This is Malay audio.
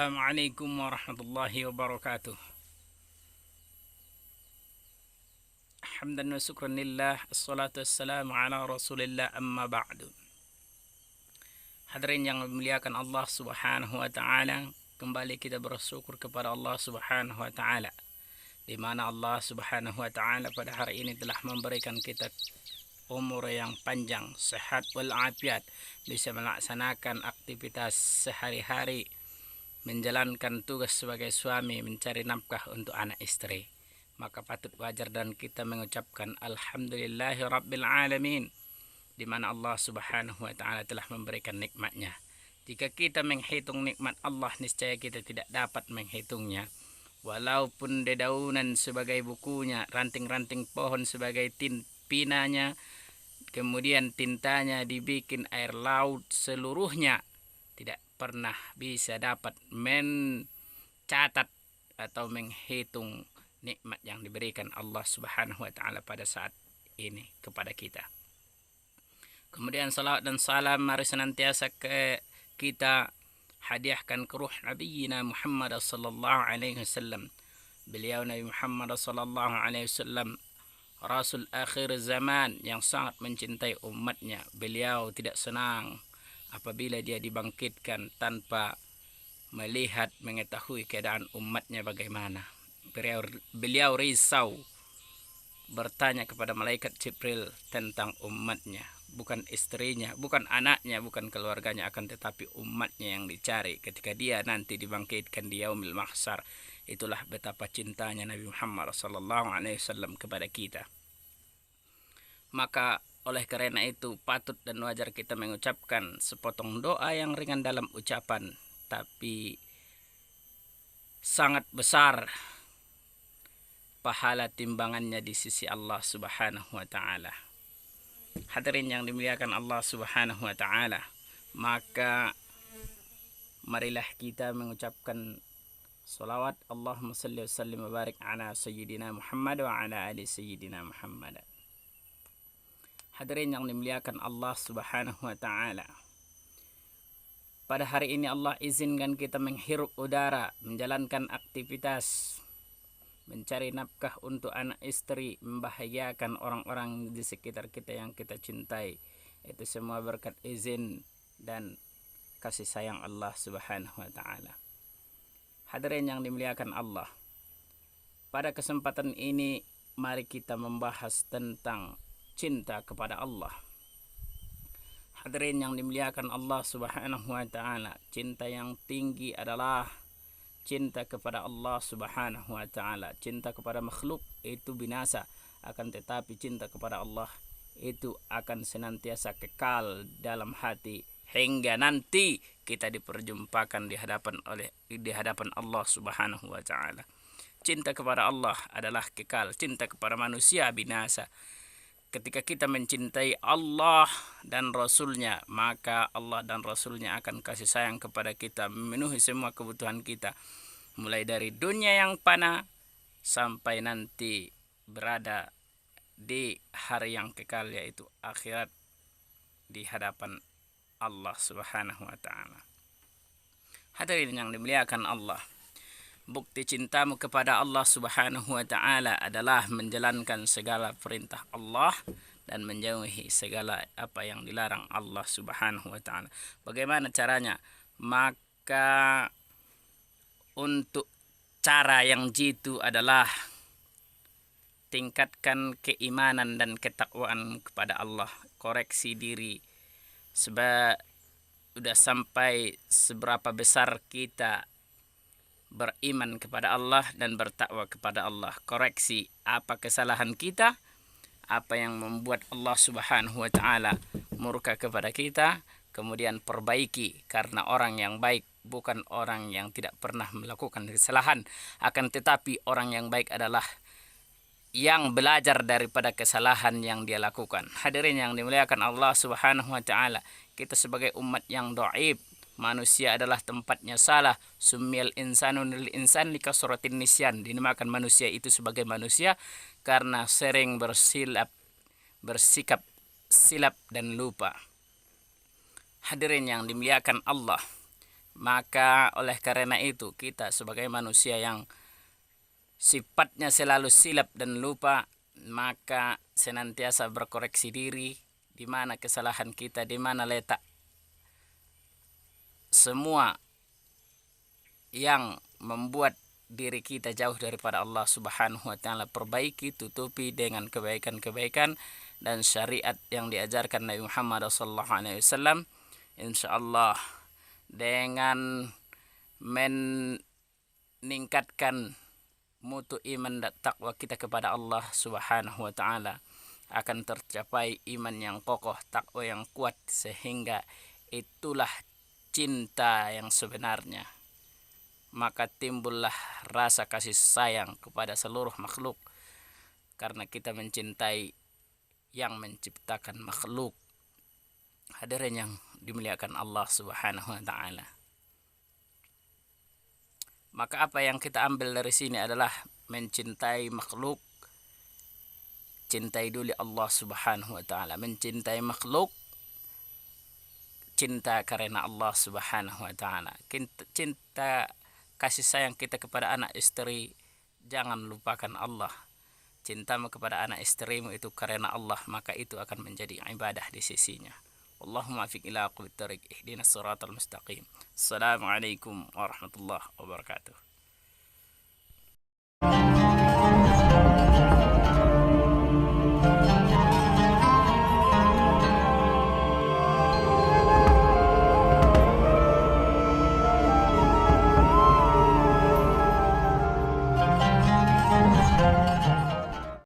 Assalamualaikum warahmatullahi wabarakatuh. Hamdan wa syukran lillah, assalatu wassalamu ala rasulillah, amma ba'du. Hadirin yang memuliakan Allah subhanahu wa ta'ala, kembali kita bersyukur kepada Allah subhanahu wa ta'ala, di mana Allah subhanahu wa ta'ala pada hari ini telah memberikan kita umur yang panjang, sehat walafiat, bisa melaksanakan aktivitas sehari-hari, menjalankan tugas sebagai suami, mencari nafkah untuk anak istri. Maka patut wajar dan kita mengucapkan alhamdulillahi rabbil alamin, di mana Allah subhanahu wa ta'ala telah memberikan nikmatnya. Jika kita menghitung nikmat Allah, niscaya kita tidak dapat menghitungnya. Walaupun dedaunan sebagai bukunya, ranting-ranting pohon sebagai pinanya, kemudian tintanya dibikin air laut, seluruhnya tidak pernah bisa dapat mencatat atau menghitung nikmat yang diberikan Allah subhanahu wa ta'ala pada saat ini kepada kita. Kemudian salawat dan salam mari senantiasa kita hadiahkan ke ruh Nabiina Muhammad sallallahu alaihi wasallam. Beliau Nabi Muhammad sallallahu alaihi wasallam Rasul akhir zaman yang sangat mencintai umatnya. Beliau tidak senang apabila dia dibangkitkan tanpa melihat, mengetahui keadaan umatnya bagaimana. Beliau risau bertanya kepada malaikat Jibril tentang umatnya, bukan istrinya, bukan anaknya, bukan keluarganya, akan tetapi umatnya yang dicari ketika dia nanti dibangkitkan di yaumil mahsyar. Itulah betapa cintanya Nabi Muhammad SAW kepada kita. Maka oleh karena itu patut dan wajar kita mengucapkan sepotong doa yang ringan dalam ucapan, tapi sangat besar pahala timbangannya di sisi Allah subhanahu wa ta'ala. Hadirin yang dimuliakan Allah subhanahu wa ta'ala, maka marilah kita mengucapkan salawat Allahumma salli wa sallim wa barik ala sayyidina Muhammad wa ala ali sayyidina Muhammad. Hadirin yang dimuliakan Allah subhanahu wa ta'ala, pada hari ini Allah izinkan kita menghirup udara, menjalankan aktivitas, mencari nafkah untuk anak istri, membahagiakan orang-orang di sekitar kita yang kita cintai. Itu semua berkat izin dan kasih sayang Allah subhanahu wa ta'ala. Hadirin yang dimuliakan Allah, pada kesempatan ini mari kita membahas tentang cinta kepada Allah. Hadirin yang dimuliakan Allah subhanahu wa ta'ala, cinta yang tinggi adalah cinta kepada Allah subhanahu wa ta'ala. Cinta kepada makhluk itu binasa, akan tetapi cinta kepada Allah itu akan senantiasa kekal dalam hati hingga nanti kita diperjumpakan di hadapan Allah subhanahu wa ta'ala. Cinta kepada Allah adalah kekal, cinta kepada manusia binasa. Ketika kita mencintai Allah dan Rasulnya, maka Allah dan Rasulnya akan kasih sayang kepada kita, memenuhi semua kebutuhan kita, mulai dari dunia yang fana sampai nanti berada di hari yang kekal, yaitu akhirat di hadapan Allah subhanahu wa ta'ala. Hadirin yang dimuliakan Allah, bukti cintamu kepada Allah subhanahu wa ta'ala adalah menjalankan segala perintah Allah dan menjauhi segala apa yang dilarang Allah subhanahu wa ta'ala. Bagaimana caranya? Maka untuk cara yang jitu adalah tingkatkan keimanan dan ketakwaan kepada Allah. Koreksi diri, sebab sudah sampai seberapa besar kita beriman kepada Allah dan bertakwa kepada Allah. Koreksi apa kesalahan kita, apa yang membuat Allah subhanahu wa ta'ala murka kepada kita, kemudian perbaiki, karena orang yang baik bukan orang yang tidak pernah melakukan kesalahan, akan tetapi orang yang baik adalah yang belajar daripada kesalahan yang dia lakukan. Hadirin yang dimuliakan Allah subhanahu wa ta'ala, kita sebagai umat yang dhaif, manusia adalah tempatnya salah. Sumil insanu lil insan likasratin nisyan, dinamakan manusia itu sebagai manusia karena sering bersikap silap dan lupa. Hadirin yang dimuliakan Allah, Maka oleh karena itu kita sebagai manusia yang sifatnya selalu silap dan lupa, maka senantiasa berkoreksi diri di mana kesalahan kita, di mana letak semua yang membuat diri kita jauh daripada Allah Subhanahu wa taala, perbaiki, tutupi dengan kebaikan-kebaikan dan syariat yang diajarkan Nabi Muhammad sallallahu alaihi wasallam. Insyaallah dengan meningkatkan mutu iman dan takwa kita kepada Allah Subhanahu wa taala, akan tercapai iman yang kokoh, takwa yang kuat, sehingga itulah cinta yang sebenarnya. Maka timbullah rasa kasih sayang kepada seluruh makhluk karena kita mencintai yang menciptakan makhluk. Hadirin yang dimuliakan Allah Subhanahu wa taala. Maka apa yang kita ambil dari sini adalah mencintai makhluk, cintai dulu Allah Subhanahu wa taala. Mencintai makhluk, cinta karena Allah Subhanahu wa taala. Cinta kasih sayang kita kepada anak istri, jangan lupakan Allah. Cintamu kepada anak istrimu itu karena Allah, maka itu akan menjadi ibadah di sisinya. Allahumma fiq ila aqwit tariq, ihdinas siratal mustaqim. Assalamualaikum warahmatullahi wabarakatuh.